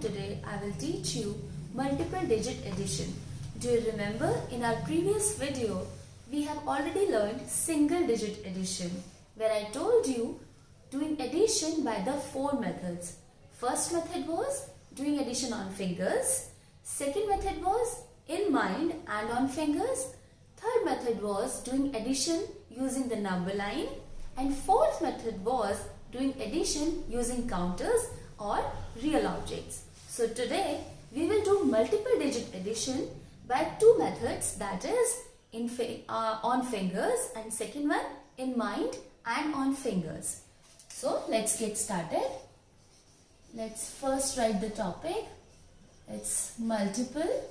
today I will teach you multiple digit addition. Do you remember in our previous video we have already learned single digit addition where I told you doing addition by the four methods. First method was doing addition on fingers. Second method was in mind and on fingers. Third method was doing addition using the number line. And fourth method was doing addition using counters or real objects. So today we will do multiple digit addition by two methods, that is on fingers and second one in mind and on fingers. So let's get started. Let's first write the topic. It's multiple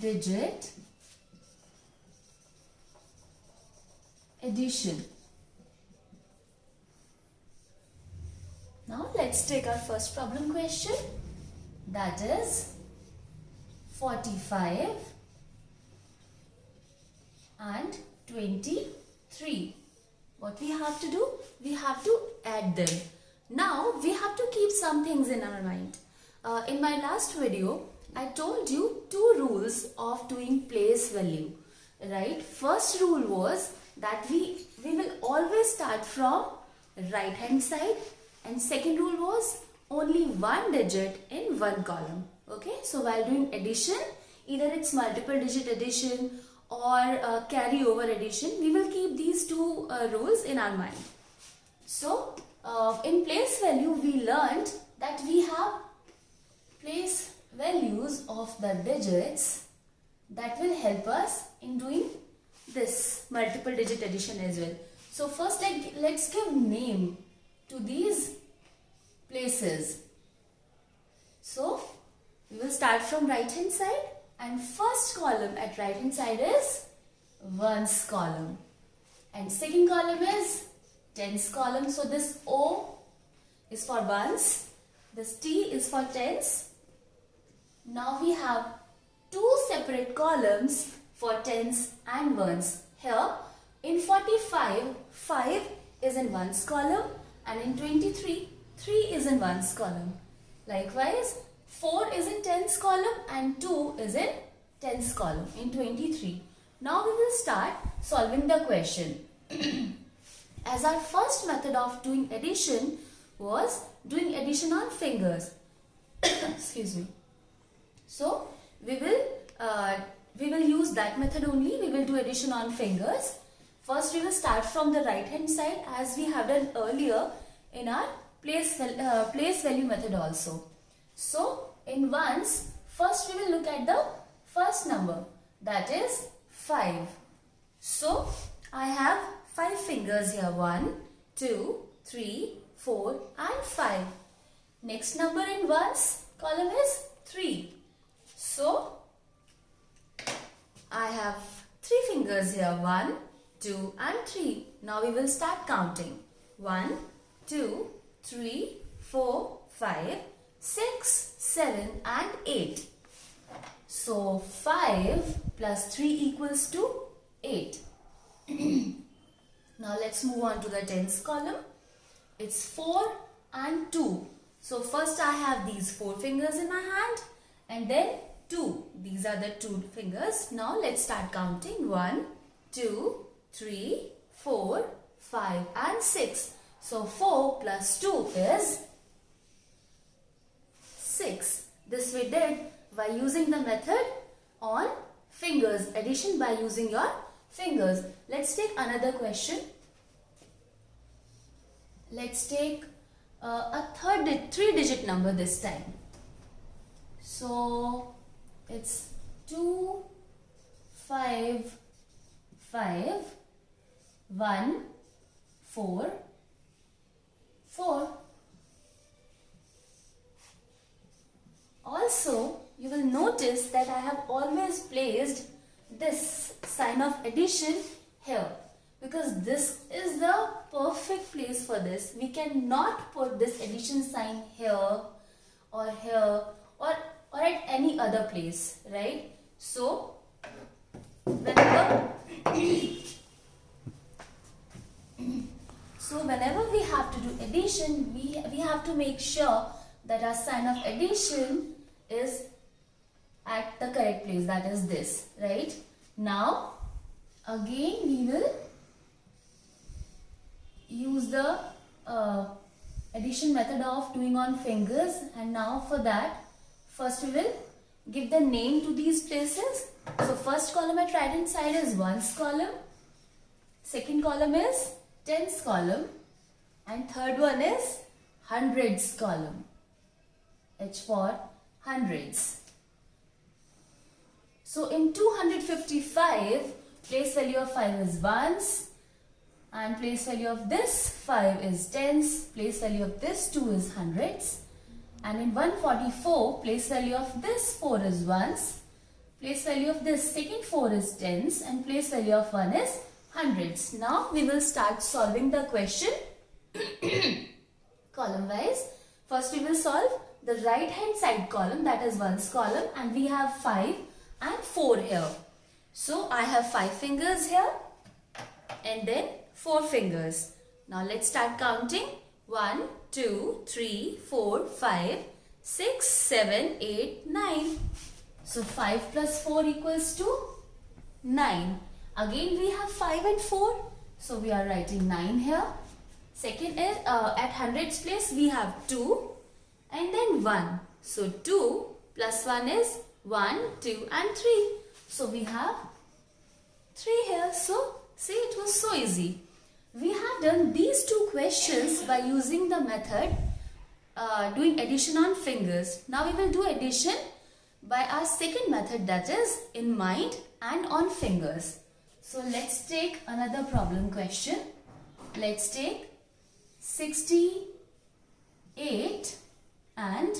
digit addition. Now let's take our first problem question, that is 45 and 23. What we have to do? We have to add them. Now we have to keep some things in our mind. In my last video, I told you two rules of doing place value, right? First rule was that we will always start from right hand side, and second rule was only one digit in one column. Okay, so while doing addition, either it's multiple digit addition or carry over addition, we will keep these two rules in our mind. So in place value, we learned that we have place values of the digits that will help us in doing this multiple digit addition as well. So first let's give name to these places. So we will start from right hand side, and first column at right hand side is ones column and second column is tens column. So this O is for ones, this T is for tens. Now we have two separate columns for tens and ones. Here in 45, 5 is in ones column, and in 23, 3 is in ones column. Likewise, 4 is in tens column and 2 is in tens column in 23. Now we will start solving the question. As our first method of doing addition was doing addition on fingers. Excuse me. So we will use that method only. We will do addition on fingers. First we will start from the right hand side as we have done earlier in our place value method also. So in ones, first we will look at the first number, that is 5. So I have 5 fingers here, 1, 2, 3, 4 and 5. Next number in ones column is 3. So I have 3 fingers here, 1, 2 and 3. Now we will start counting. 1, 2, 3, 4, 5, 6, 7 and 8. So 5 plus 3 equals to 8. Now let's move on to the tens column. It's 4 and 2. So first I have these 4 fingers in my hand and then 2. These are the 2 fingers. Now let's start counting. 1, 2, 3, 4, 5 and 6. So 4 plus 2 is 6. This we did by using the method on fingers, addition by using your fingers. Let's take another question. Let's take a 3-digit number this time. So it's 2, 5, 5, 1, 4, 4. Also, you will notice that I have always placed this sign of addition here because this is the perfect place for this. We cannot put this addition sign here or at any other place, right? So whenever whenever we have to do addition, we have to make sure that our sign of addition is at the correct place, that is this, right? Now again we will use the addition method of doing on fingers, and now for that first we will give the name to these places. So first column at right hand side is ones column, second column is tens column, and third one is hundreds column. H for hundreds. So in 255, place value of 5 is ones, and place value of this 5 is tens, place value of this 2 is hundreds, and in 144, place value of this 4 is ones, place value of this second 4 is tens, and place value of 1 is hundreds. Now we will start solving the question column wise. First we will solve the right hand side column, that is ones column, and we have 5 and 4 here. So I have 5 fingers here and then 4 fingers. Now let's start counting. 1, 2, 3, 4, 5, 6, 7, 8, 9. So 5 plus 4 equals to 9. Again we have 5 and 4. So we are writing 9 here. Second is at hundreds place we have 2 and then 1. So 2 plus 1 is 1, 2 and 3. So we have 3 here. So see, it was so easy. We have done these two questions by using the method doing addition on fingers. Now we will do addition by our second method, that is in mind and on fingers. So let's take another problem question. Let's take 68 and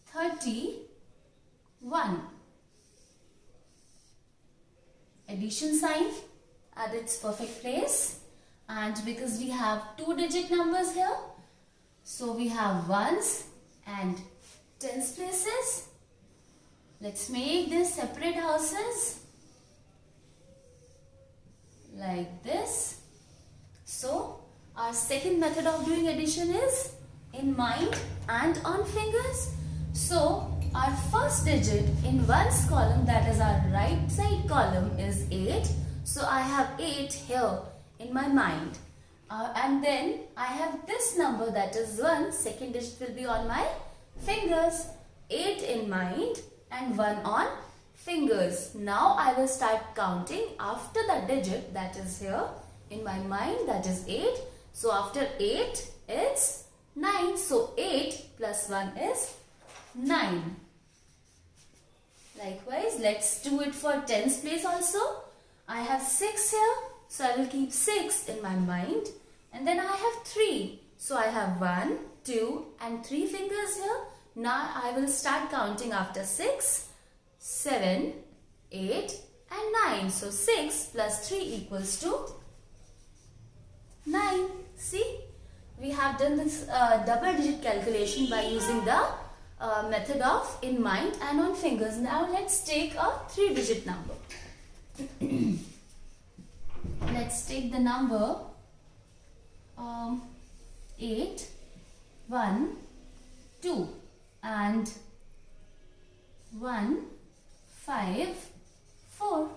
31. Addition sign at its perfect place, and because we have 2-digit numbers here, so we have ones and tens places. Let's make this separate houses like this. So our second method of doing addition is in mind and on fingers. So our first digit in ones column, that is our right side column, is 8. So I have 8 here in my mind. And then I have this number, that is 1. Second digit will be on my fingers. 8 in mind and 1 on fingers. Now I will start counting after the digit that is here in my mind, that is 8. So after 8 it's 9. So 8 plus 1 is 9. Likewise, let's do it for tens place also. I have 6 here, so I will keep 6 in my mind, and then I have 3. So I have 1, 2 and 3 fingers here. Now I will start counting after 6, 7, 8 and 9. So 6 plus 3 equals to 9. See, we have done this double digit calculation by using the method of in mind and on fingers. Now let's take a 3-digit number. Let's take the number 8, 1, 2 and 1, 5, 4.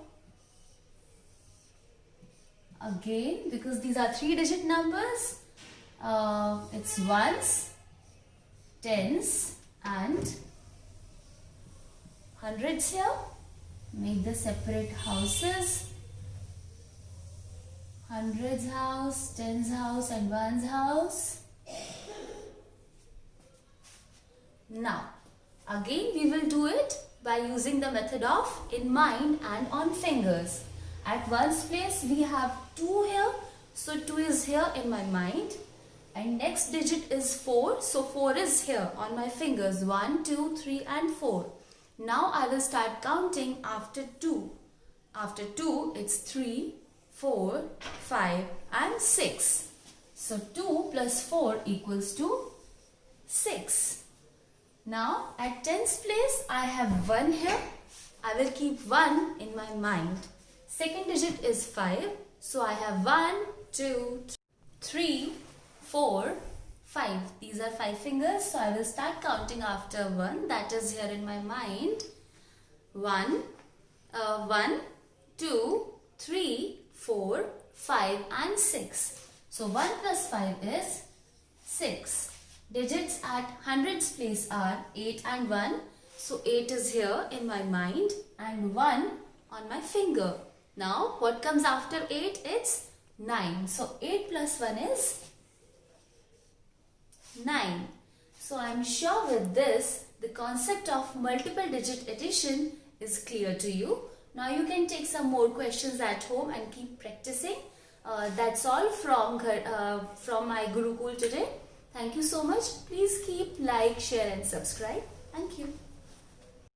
Again, because these are 3-digit numbers, it's ones, tens and hundreds here. Make the separate houses. Hundreds house, tens house and ones house. Now, again we will do it by using the method of in mind and on fingers. At ones place we have 2 here. So 2 is here in my mind. And next digit is 4. So 4 is here on my fingers. 1, 2, 3 and 4. Now I will start counting after 2. After 2 it's 3, 4, 5 and 6. So 2 plus 4 equals to 6. Now at tens place I have 1 here. I will keep 1 in my mind. Second digit is 5. So I have 1, 2, 3, 4, 5. These are 5 fingers, so I will start counting after 1. That is here in my mind. 1, 2, 3, 4, 5 and 6. So 1 plus 5 is 6. Digits at hundreds place are 8 and 1. So 8 is here in my mind and 1 on my finger. Now what comes after 8? It's 9. So 8 plus 1 is 9. So I am sure with this the concept of multiple digit addition is clear to you. Now you can take some more questions at home and keep practicing. That's all from my Gurukul today. Thank you so much. Please keep like, share and subscribe. Thank you.